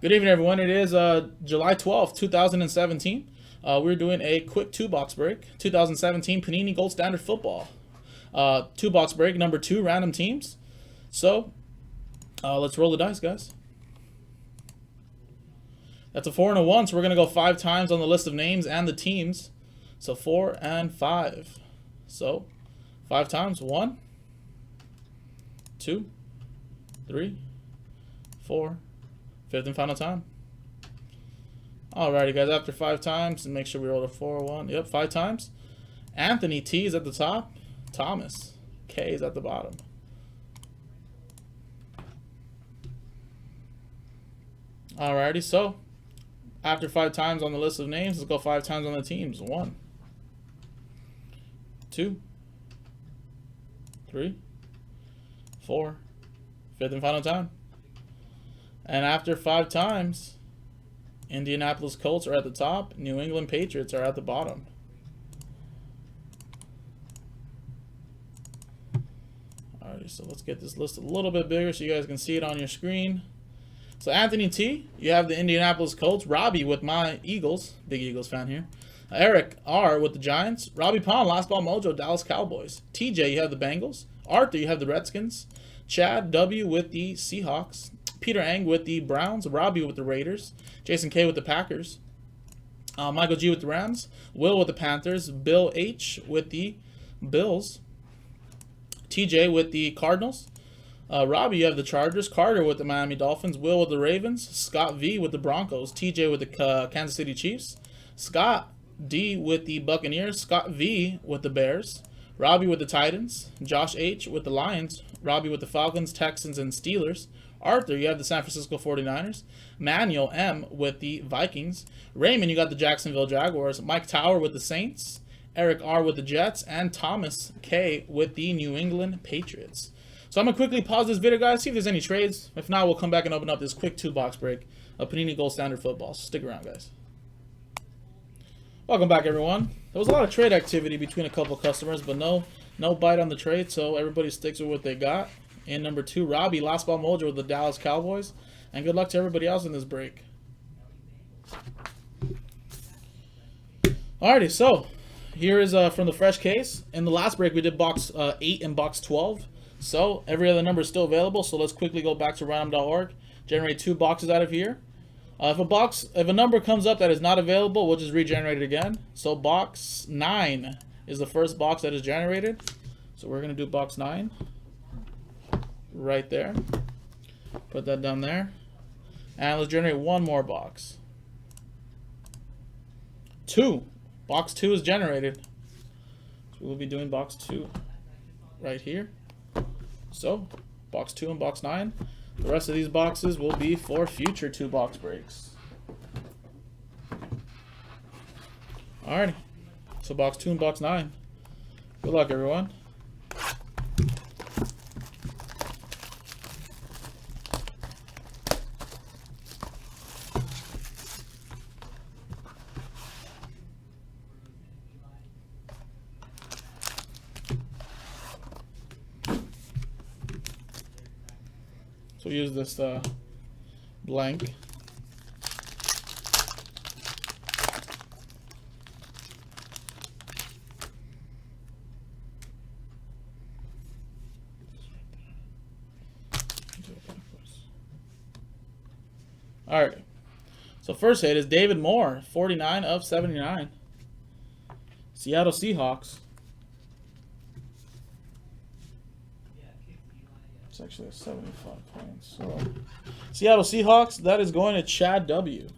Good evening, everyone. It is July 12th, 2017. We're doing a quick two-box break. 2017 Panini Gold Standard Football. Two-box break, number 2, random teams. So, let's roll the dice, guys. That's a 4 and a 1, so we're going to go 5 times on the list of names and the teams. So, 4 and 5. So, 5 times. 1, 2, 3, 4, 5th and final time. Alrighty, guys, after 5 times, and make sure we roll a 4, 1. Yep, 5 times. Anthony T is at the top. Thomas K is at the bottom. Alrighty, so after 5 times on the list of names, let's go 5 times on the teams. 1, 2, 3, 4, 5th and final time. And after 5 times, Indianapolis Colts are at the top. New England Patriots are at the bottom. Alrighty, so let's get this list a little bit bigger so you guys can see it on your screen. So Anthony T, you have the Indianapolis Colts. Robbie with my Eagles, big Eagles fan here. Eric R with the Giants. Robbie Pond, Last Ball Mojo, Dallas Cowboys. TJ, you have the Bengals. Arthur, you have the Redskins. Chad W with the Seahawks. Peter Ang with the Browns. Robbie with the Raiders. Jason K with the Packers. Michael G with the Rams. Will with the Panthers. Bill H with the Bills. TJ with the Cardinals. Robbie, you have the Chargers. Carter with the Miami Dolphins. Will with the Ravens. Scott V with the Broncos. TJ with the Kansas City Chiefs. Scott D with the Buccaneers. Scott V with the Bears. Robbie with the Titans. Josh H with the Lions. Robbie with the Falcons, Texans, and Steelers. Arthur, you have the San Francisco 49ers. Manuel M with the Vikings. Raymond, you got the Jacksonville Jaguars. Mike Tower with the Saints. Eric R with the Jets. And Thomas K with the New England Patriots. So I'm going to quickly pause this video, guys, see if there's any trades. If not, we'll come back and open up this quick 2-box break of Panini Gold Standard Football. So stick around, guys. Welcome back, everyone. There was a lot of trade activity between a couple customers, but no bite on the trade, so everybody sticks with what they got. And number 2, Robbie, Last Ball Mojo with the Dallas Cowboys. And good luck to everybody else in this break. Alrighty, so here is from the fresh case. In the last break, we did box 8 and box 12. So every other number is still available. So let's quickly go back to random.org, generate 2 boxes out of here. If a number comes up that is not available, we'll just regenerate it again. So box 9 is the first box that is generated. So we're going to do box 9 right there. Put that down there. And let's generate one more box. 2. Box 2 is generated. So we'll be doing box 2 right here. So box 2 and box 9. The rest of these boxes will be for future 2-box breaks. Alrighty. So box 2 and box 9. Good luck, everyone. So use this blank. All right. So first hit is David Moore, 49 of 79. Seattle Seahawks. It's actually a 75 points. So Seattle Seahawks, that is going to Chad W.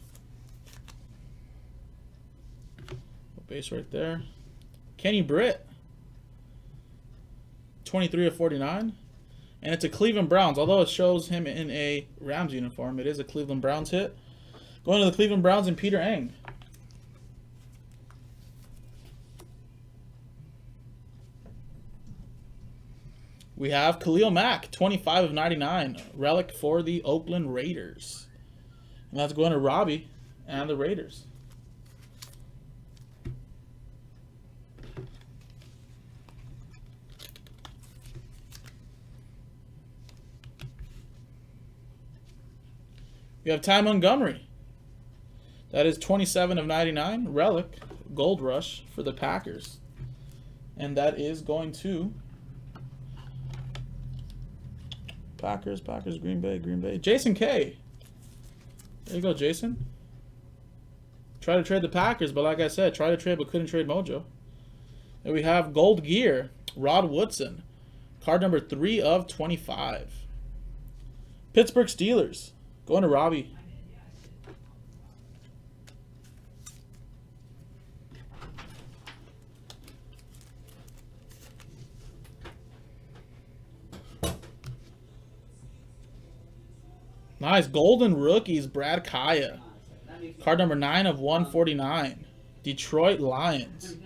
Base right there. Kenny Britt, 23 of 49. And it's a Cleveland Browns. Although it shows him in a Rams uniform, it is a Cleveland Browns hit. Going to the Cleveland Browns and Peter Ang. We have Khalil Mack, 25 of 99. Relic for the Oakland Raiders. And that's going to Robbie and the Raiders. We have Ty Montgomery. That is 27 of 99. Relic. Gold Rush for the Packers. And that is going to Packers, Green Bay. Jason K. There you go, Jason. Try to trade the Packers, but like I said, try to trade but couldn't trade Mojo. And we have Gold Gear, Rod Woodson. Card number 3 of 25. Pittsburgh Steelers. Going to Robbie. Nice. Golden Rookies, Brad Kaya. Card number 9 of 149. Detroit Lions.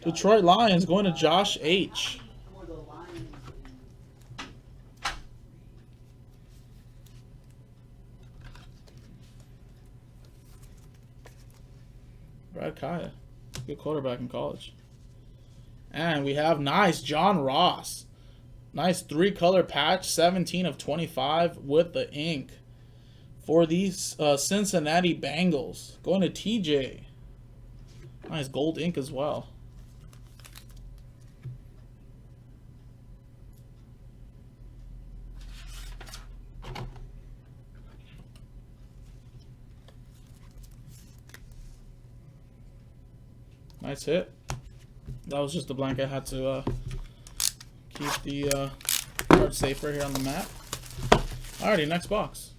Detroit Lions going to Josh H. Brad Kaya. Good quarterback in college. And we have nice John Ross. Nice 3-color patch, 17 of 25 with the ink for these Cincinnati Bengals. Going to TJ. Nice gold ink as well. Nice hit. That was just the blank. I had to keep the card safe right here on the mat. Alrighty, next box.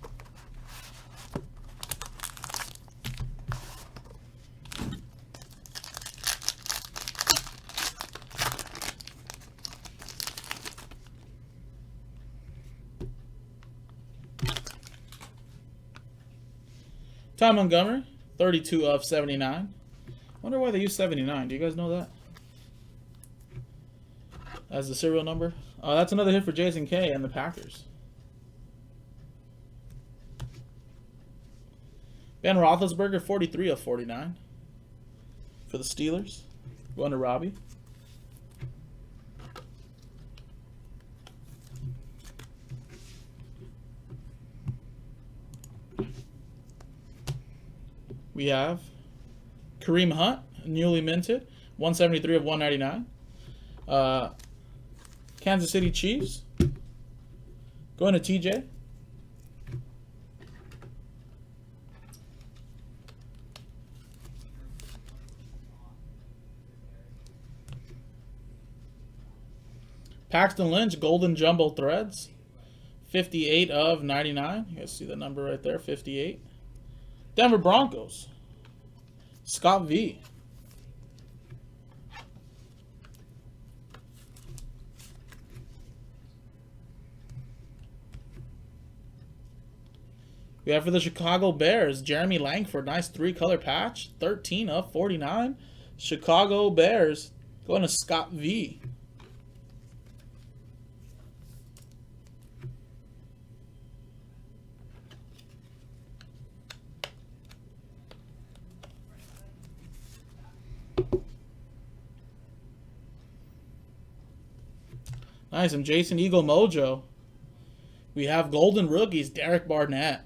Ty Montgomery, 32 of 79. Wonder why they use 79. Do you guys know that? As the serial number. That's another hit for Jason K and the Packers. Ben Roethlisberger, 43 of 49 for the Steelers. Going to Robbie. We have Kareem Hunt, newly minted, 173 of 199. Kansas City Chiefs. Going to TJ. Paxton Lynch, Golden Jumbo Threads, 58 of 99. You guys see the number right there, 58. Denver Broncos, Scott V. We have for the Chicago Bears, Jeremy Langford. Nice 3-color patch. 13 of 49. Chicago Bears. Going to Scott V. Nice. And Jason Eagle Mojo. We have Golden Rookies, Derek Barnett.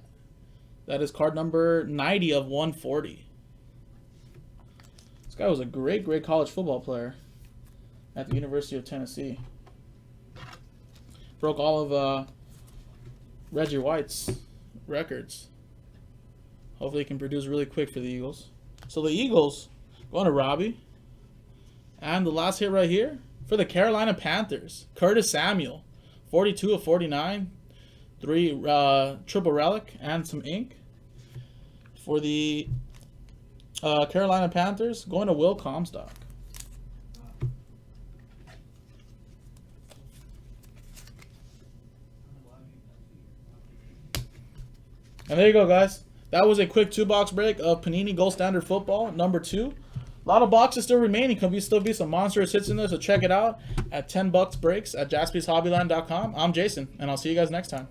That is card number 90 of 140. This guy was a great college football player at the University of Tennessee. Broke all of Reggie White's records. Hopefully he can produce really quick for the Eagles. So the Eagles going to Robbie. And the last hit right here for the Carolina Panthers, Curtis Samuel, 42 of 49. 3 triple relic and some ink for the Carolina Panthers. Going to Will Comstock. And there you go, guys. That was a quick 2-box break of Panini Gold Standard Football number 2. A lot of boxes still remaining. Could still be some monstrous hits in there, so check it out at $10 breaks at jaspyshobbyland.com. I'm Jason, and I'll see you guys next time.